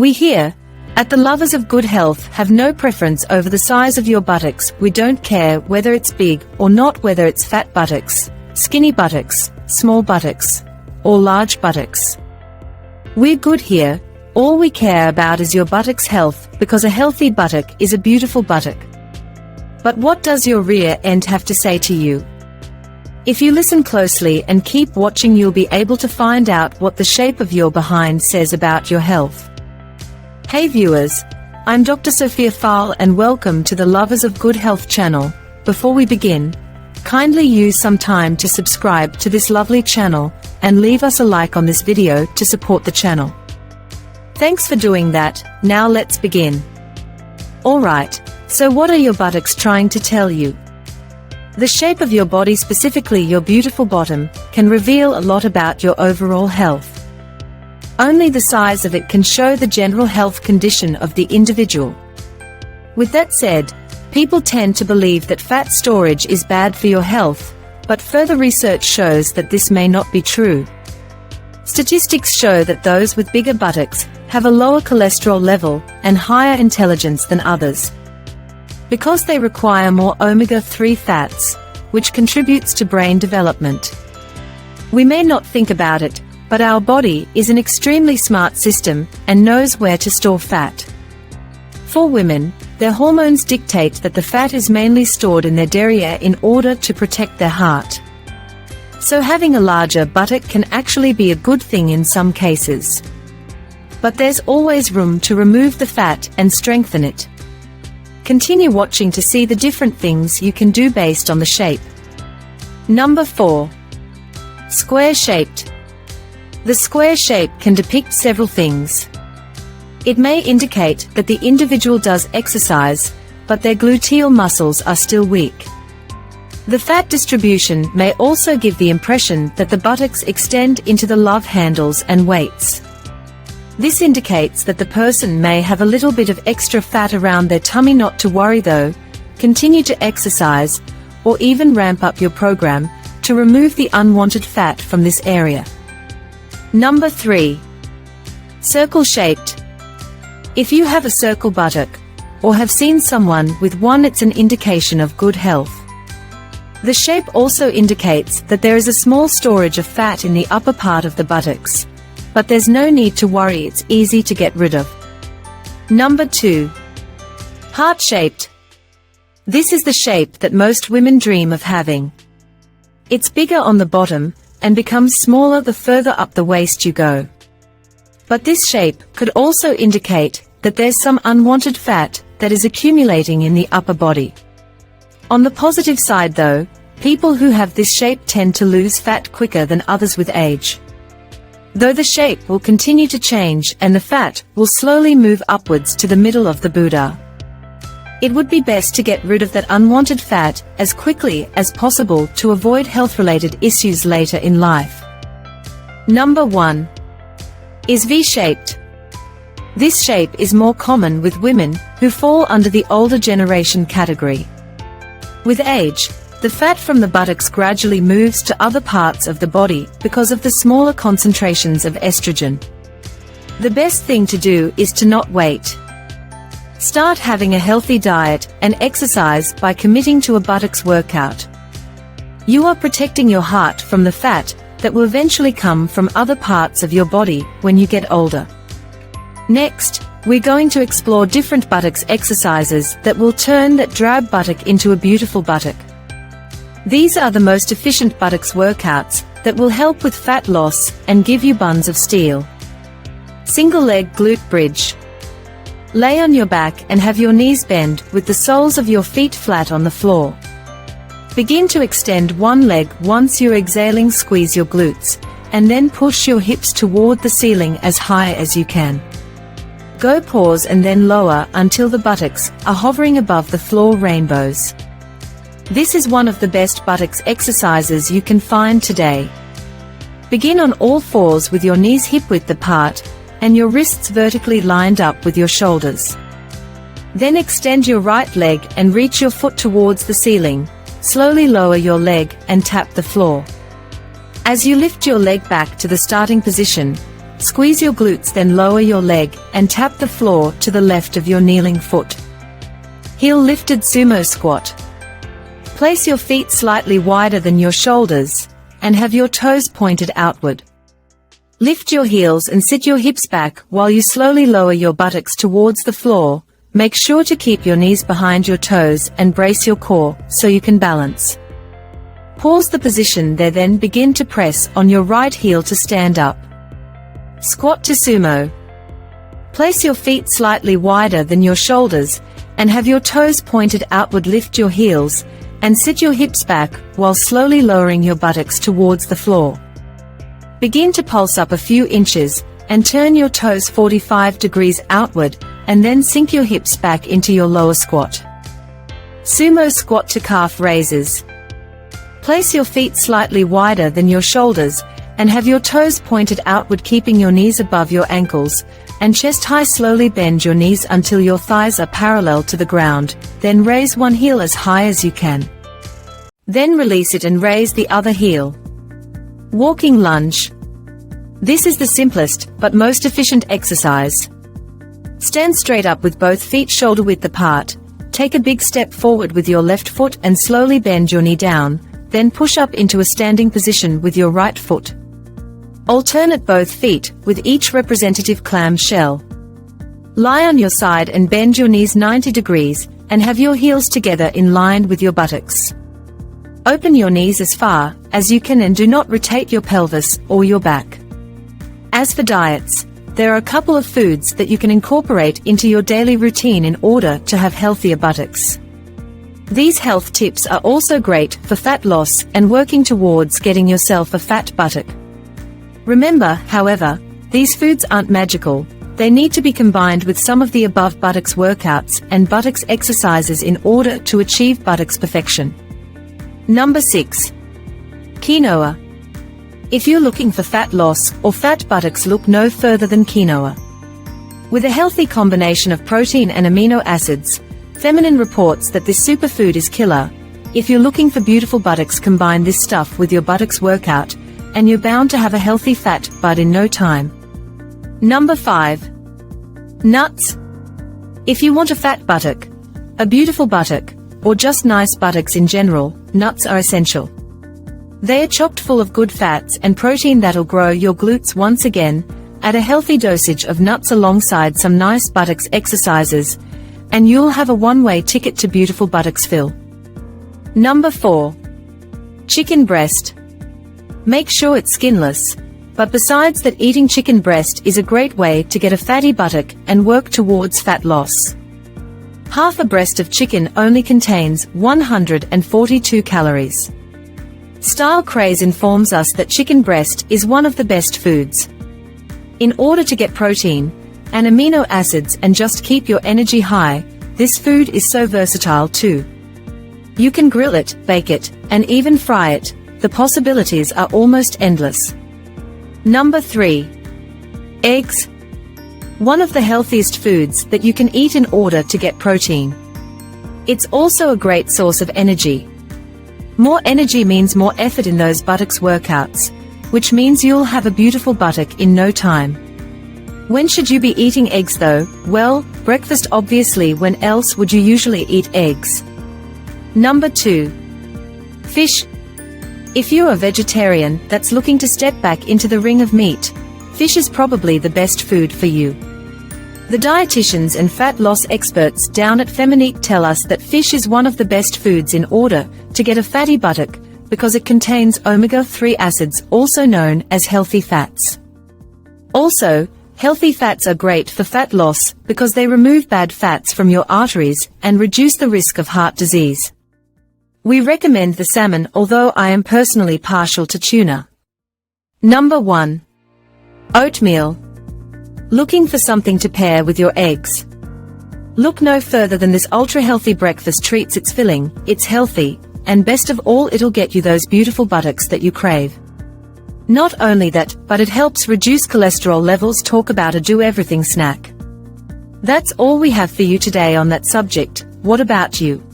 We here, at the Lovers of Good Health, have no preference over the size of your buttocks. We don't care whether it's big or not, whether it's fat buttocks, skinny buttocks, small buttocks, or large buttocks. We're good here. All we care about is your buttocks' health, because a healthy buttock is a beautiful buttock. But what does your rear end have to say to you? If you listen closely and keep watching, you'll be able to find out what the shape of your behind says about your health. Hey viewers, I'm Dr. Sophia Fahl and welcome to the Lovers of Good Health channel. Before we begin, kindly use some time to subscribe to this lovely channel and leave us a like on this video to support the channel. Thanks for doing that. Now let's begin. Alright, so what are your buttocks trying to tell you? The shape of your body, specifically your beautiful bottom, can reveal a lot about your overall health. Only the size of it can show the general health condition of the individual. With that said, people tend to believe that fat storage is bad for your health, but further research shows that this may not be true. Statistics show that those with bigger buttocks have a lower cholesterol level and higher intelligence than others, because they require more omega-3 fats, which contributes to brain development. We may not think about it, but our body is an extremely smart system and knows where to store fat. For women, their hormones dictate that the fat is mainly stored in their derriere in order to protect their heart. So having a larger buttock can actually be a good thing in some cases. But there's always room to remove the fat and strengthen it. Continue watching to see the different things you can do based on the shape. Number 4. Square-shaped. The square shape can depict several things. It may indicate that the individual does exercise, but their gluteal muscles are still weak. The fat distribution may also give the impression that the buttocks extend into the love handles and weights. This indicates that the person may have a little bit of extra fat around their tummy. Not to worry though, continue to exercise, or even ramp up your program, to remove the unwanted fat from this area. Number 3. Circle-shaped. If you have a circle buttock, or have seen someone with one, it's an indication of good health. The shape also indicates that there is a small storage of fat in the upper part of the buttocks, but there's no need to worry, it's easy to get rid of. Number 2. Heart-shaped. This is the shape that most women dream of having. It's bigger on the bottom, and becomes smaller the further up the waist you go. But this shape could also indicate that there's some unwanted fat that is accumulating in the upper body. On the positive side though, people who have this shape tend to lose fat quicker than others with age. Though the shape will continue to change and the fat will slowly move upwards to the middle of the Buddha. It would be best to get rid of that unwanted fat as quickly as possible to avoid health-related issues later in life. Number 1. Is V-shaped. This shape is more common with women who fall under the older generation category. With age, the fat from the buttocks gradually moves to other parts of the body because of the smaller concentrations of estrogen. The best thing to do is to not wait. Start having a healthy diet and exercise by committing to a buttocks workout. You are protecting your heart from the fat that will eventually come from other parts of your body when you get older. Next, we're going to explore different buttocks exercises that will turn that drab buttock into a beautiful buttock. These are the most efficient buttocks workouts that will help with fat loss and give you buns of steel. Single leg glute bridge. Lay on your back and have your knees bend with the soles of your feet flat on the floor. Begin to extend one leg. Once you're exhaling, squeeze your glutes, and then push your hips toward the ceiling as high as you can. Go pause and then lower until the buttocks are hovering above the floor, rainbows. This is one of the best buttocks exercises you can find today. Begin on all fours with your knees hip-width apart, and your wrists vertically lined up with your shoulders. Then extend your right leg and reach your foot towards the ceiling. Slowly lower your leg and tap the floor. As you lift your leg back to the starting position, Squeeze your glutes, then lower your leg and tap the floor to the left of your kneeling foot. Heel lifted sumo squat. Place your feet slightly wider than your shoulders and have your toes pointed outward. Lift your heels and sit your hips back while you slowly lower your buttocks towards the floor. Make sure to keep your knees behind your toes and brace your core so you can balance. Pause the position there, then begin to press on your right heel to stand up. Squat to sumo. Place your feet slightly wider than your shoulders and have your toes pointed outward. Lift your heels and sit your hips back while slowly lowering your buttocks towards the floor. Begin to pulse up a few inches and turn your toes 45 degrees outward, and then sink your hips back into your lower squat. Sumo squat to calf raises. Place your feet slightly wider than your shoulders and have your toes pointed outward, keeping your knees above your ankles and chest high. Slowly bend your knees until your thighs are parallel to the ground, then raise one heel as high as you can. Then release it and raise the other heel. Walking lunge. This is the simplest but most efficient exercise. Stand straight up with both feet shoulder width apart. Take a big step forward with your left foot and slowly bend your knee down, then push up into a standing position with your right foot. Alternate both feet with each representative clam shell. Lie on your side and bend your knees 90 degrees and have your heels together in line with your buttocks. Open your knees as far as you can and do not rotate your pelvis or your back. As for diets, there are a couple of foods that you can incorporate into your daily routine in order to have healthier buttocks. These health tips are also great for fat loss and working towards getting yourself a fat buttock. Remember, however, these foods aren't magical. They need to be combined with some of the above buttocks workouts and buttocks exercises in order to achieve buttocks perfection. Number 6. Quinoa. If you're looking for fat loss or fat buttocks, look no further than quinoa. With a healthy combination of protein and amino acids, Feminine reports that this superfood is killer. If you're looking for beautiful buttocks, combine this stuff with your buttocks workout, and you're bound to have a healthy fat butt in no time. Number 5. Nuts. If you want a fat buttock, a beautiful buttock, or just nice buttocks in general, nuts are essential. They are chocked full of good fats and protein that'll grow your glutes once again. Add a healthy dosage of nuts alongside some nice buttocks exercises, and you'll have a one-way ticket to beautiful buttocks fill. Number 4. Chicken breast. Make sure it's skinless. But besides that, eating chicken breast is a great way to get a fatty buttock and work towards fat loss. Half a breast of chicken only contains 142 calories. Style Craze informs us that chicken breast is one of the best foods. In order to get protein and amino acids and just keep your energy high, this food is so versatile too. You can grill it, bake it, and even fry it. The possibilities are almost endless. Number 3. Eggs. One of the healthiest foods that you can eat in order to get protein. It's also a great source of energy. More energy means more effort in those buttocks workouts, which means you'll have a beautiful buttock in no time. When should you be eating eggs though? Well, breakfast obviously. When else would you usually eat eggs? Number 2. Fish. If you're a vegetarian that's looking to step back into the ring of meat, fish is probably the best food for you. The dietitians and fat loss experts down at Feminique tell us that fish is one of the best foods in order to get a fatty buttock, because it contains omega-3 acids, also known as healthy fats. Also, healthy fats are great for fat loss because they remove bad fats from your arteries and reduce the risk of heart disease. We recommend the salmon, although I am personally partial to tuna. Number 1. Oatmeal. Looking for something to pair with your eggs? Look no further than this ultra-healthy breakfast treat. It's filling, it's healthy, and best of all, it'll get you those beautiful buttocks that you crave. Not only that, but it helps reduce cholesterol levels. Talk about a do-everything snack. That's all we have for you today on that subject. What about you?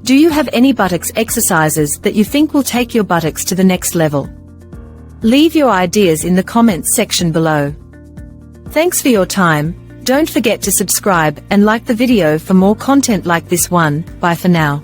Do you have any buttocks exercises that you think will take your buttocks to the next level? Leave your ideas in the comments section below. Thanks for your time. Don't forget to subscribe and like the video for more content like this one. Bye for now.